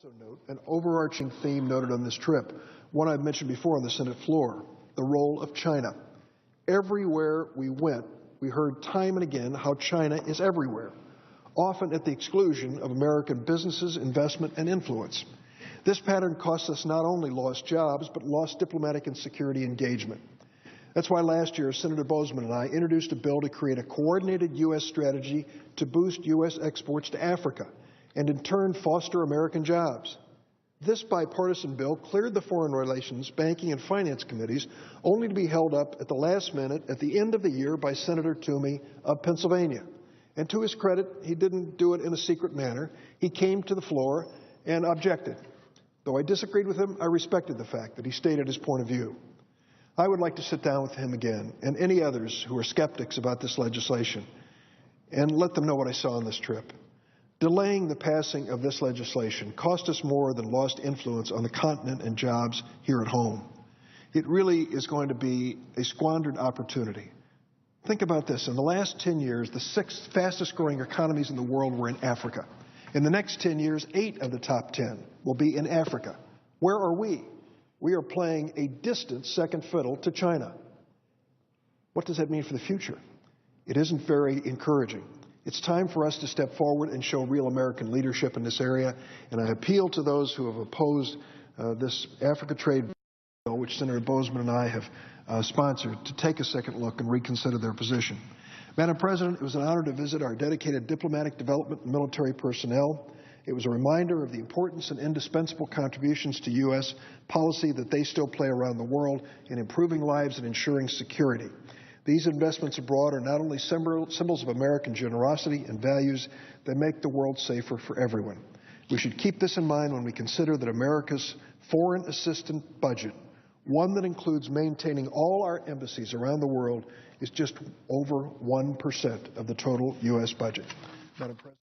also note an overarching theme noted on this trip, one I've mentioned before on the Senate floor, the role of China. Everywhere we went, we heard time and again how China is everywhere, often at the exclusion of American businesses, investment, and influence. This pattern cost us not only lost jobs, but lost diplomatic and security engagement. That's why last year, Senator Boozman and I introduced a bill to create a coordinated U.S. strategy to boost U.S. exports to Africa and in turn foster American jobs. This bipartisan bill cleared the Foreign Relations, Banking, and Finance Committees, only to be held up at the last minute at the end of the year by Senator Toomey of Pennsylvania. And to his credit, he didn't do it in a secret manner. He came to the floor and objected. Though I disagreed with him, I respected the fact that he stated his point of view. I would like to sit down with him again and any others who are skeptics about this legislation and let them know what I saw on this trip. Delaying the passing of this legislation cost us more than lost influence on the continent and jobs here at home. It really is going to be a squandered opportunity. Think about this. In the last 10 years, the 6 fastest growing economies in the world were in Africa. In the next 10 years, 8 of the top 10 will be in Africa. Where are we? We are playing a distant second fiddle to China. What does that mean for the future? It isn't very encouraging. It's time for us to step forward and show real American leadership in this area, and I appeal to those who have opposed this Africa trade bill, which Senator Boozman and I have sponsored, to take a second look and reconsider their position. Madam President, it was an honor to visit our dedicated diplomatic, development, and military personnel. It was a reminder of the importance and indispensable contributions to U.S. policy that they still play around the world in improving lives and ensuring security. These investments abroad are not only symbols of American generosity and values, they make the world safer for everyone. We should keep this in mind when we consider that America's foreign assistance budget, one that includes maintaining all our embassies around the world, is just over 1% of the total U.S. budget. Madam President.